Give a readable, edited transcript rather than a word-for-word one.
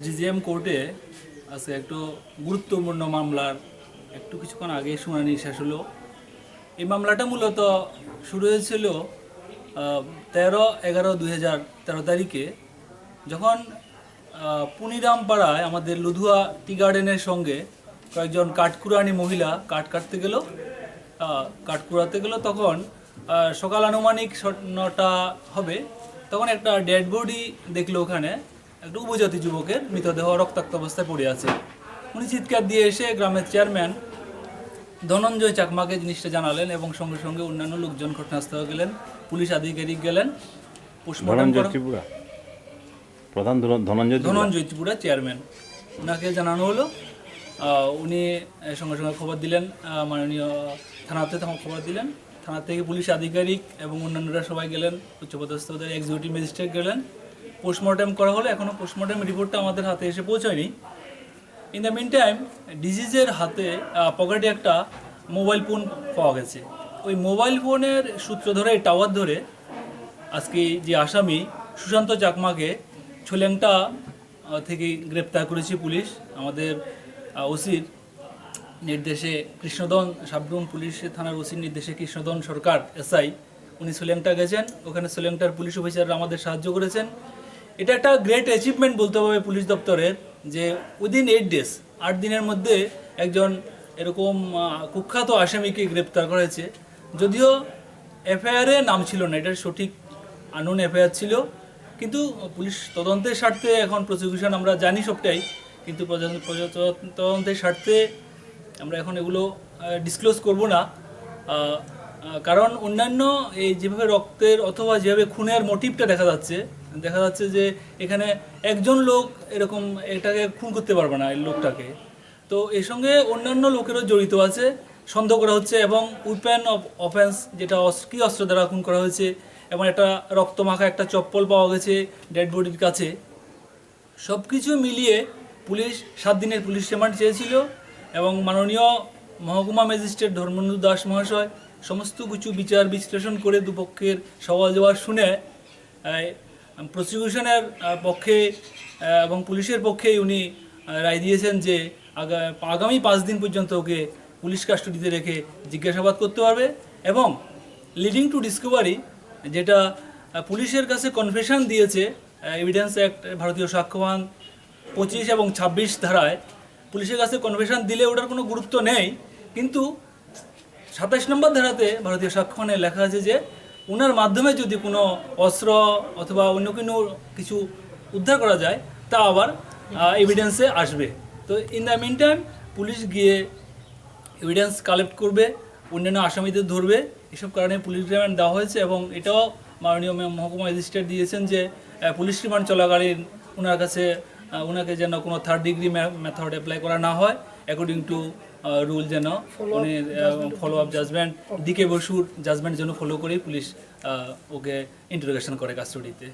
জিজিএম কোর্টে আজকে একটু গুরুত্বপূর্ণ মামলার কিছুক্ষণ আগে শুনানি শেষ হলো। এই মামলাটা মূলত শুরু হয়েছিল 13/11/2013 তারিখে, যখন পুনিরামপাড়ায় আমাদের লুধুয়া টি গার্ডেনের সঙ্গে কয়েকজন কাঠকুড়ানি মহিলা কাঠ কুড়াতে গেল। তখন সকাল আনুমানিক 9টা হবে, তখন একটা ডেড বডি দেখলো। ওখানে একটা উপজাতি যুবকের মৃতদেহ রক্তাক্ত অবস্থায় পড়ে আছে। উনি চিৎকার দিয়ে এসে গ্রামের চেয়ারম্যান ধনঞ্জয় চাকমাকে জিনিসটা জানালেন এবং সঙ্গে সঙ্গে অন্যান্য লোকজন ঘটনাস্থলে গেলেন, পুলিশ আধিকারিক গেলেন। ধনঞ্জয় ত্রিপুরা চেয়ারম্যান, ওনাকে জানানো হলো। উনি সঙ্গে সঙ্গে খবর দিলেন, মাননীয় থানাতে খবর দিলেন। থানা থেকে পুলিশ আধিকারিক এবং অন্যান্যরা সবাই গেলেন, উচ্চপদস্থ এক্সিকিউটিভ ম্যাজিস্ট্রেট গেলেন। পোস্টমর্টেম করা হলো। এখনও পোস্টমর্টেম রিপোর্টটা আমাদের হাতে এসে পৌঁছায়নি। ইন দ্য মিন টাইম ডিজিজের হাতে পকেটে একটা মোবাইল ফোন পাওয়া গেছে। ওই মোবাইল ফোনের সূত্র ধরে, টাওয়ার ধরে আজকে যে আসামি সুশান্ত চাকমাকে ছোলেংটা থেকে গ্রেপ্তার করেছে পুলিশ। আমাদের ওসির নির্দেশে, কৃষ্ণদন সাবরুম পুলিশ থানার ওসির নির্দেশে কৃষ্ণদন সরকার এসআই উনি সোলেংটা গেছেন। ওখানে সোলেংটার পুলিশ অফিসাররা আমাদের সাহায্য করেছেন। এটা একটা গ্রেট অ্যাচিভমেন্ট বলতে হবে পুলিশ দপ্তরের, যে উইদিন 8 ডেজ, 8 দিনের মধ্যে একজন এরকম কুখ্যাত আসামিকে গ্রেপ্তার করা হয়েছে। যদিও এফআইআরে নাম ছিল না, এটার সঠিক আননোন এফআইআর ছিল, কিন্তু পুলিশ তদন্তের স্বার্থে, এখন প্রসিকিউশন আমরা জানি সবটাই, কিন্তু তদন্তের স্বার্থে আমরা এখন এগুলো ডিসক্লোজ করব না। কারণ অন্যান্য এই যেভাবে রক্তের অথবা যেভাবে খুনের মোটিভটা দেখা যাচ্ছে যে এখানে একজন লোক এরকম এটাকে খুন করতে পারবে না, এই লোকটাকে। তো এর সঙ্গে অন্যান্য লোকেরও জড়িত আছে, সন্দেহ করা হচ্ছে। এবং উইপেন অফ অফেন্স, যেটা কি অস্ত্র দ্বারা খুন করা হয়েছে, এবং একটা রক্তমাখা একটা চপ্পল পাওয়া গেছে ডেড বডির কাছে। সব কিছু মিলিয়ে পুলিশ 7 দিনের পুলিশ রিমান্ড চেয়েছিল, এবং মাননীয় মহকুমা ম্যাজিস্ট্রেট ধর্মেন্দ্র দাস মহাশয় সমস্ত কিছু বিচার বিশ্লেষণ করে দুপক্ষের সওয়াল জবাব শুনে প্রসিকিউশনের পক্ষে এবং পুলিশের পক্ষেই উনি রায় দিয়েছেন যে আগামী 5 দিন পর্যন্ত ওকে পুলিশ কাস্টডিতে রেখে জিজ্ঞাসাবাদ করতে পারবে। এবং লিডিং টু ডিসকভারি, যেটা পুলিশের কাছে কনফেশন দিয়েছে এভিডেন্স অ্যাক্ট, ভারতীয় সাক্ষ্যবান 25 এবং 26 ধারায় পুলিশের কাছে কনফেশন দিলে ওটার কোনো গুরুত্ব নেই, কিন্তু 27 নম্বর ধারাতে ভারতীয় সাক্ষ্যবানে লেখা আছে যে ওনার মাধ্যমে যদি কোনো অস্ত্র অথবা অন্য কোনো কিছু উদ্ধার করা যায়, তা আবার এভিডেন্সে আসবে। তো in the meantime police গিয়ে এভিডেন্স কালেক্ট করবে, অন্যান্য আসামিদের ধরবে। এসব কারণে পুলিশ রিমান্ড দেওয়া হয়েছে, এবং এটাও মাননীয় মহকুমা ম্যাজিস্ট্রেট দিয়েছেন যে পুলিশ রিমান্ড চলাকালীন ওনাকে যেন কোনো 3rd ডিগ্রি মেথড অ্যাপ্লাই করা না হয়, অ্যাকর্ডিং টু রুল, যেন উনি ফলো আপ জাজমেন্ট, ডিকে বসুর জাজমেন্ট যেন ফলো করেই পুলিশ ওকে ইন্টারোগেশন করে কাস্টডিতে।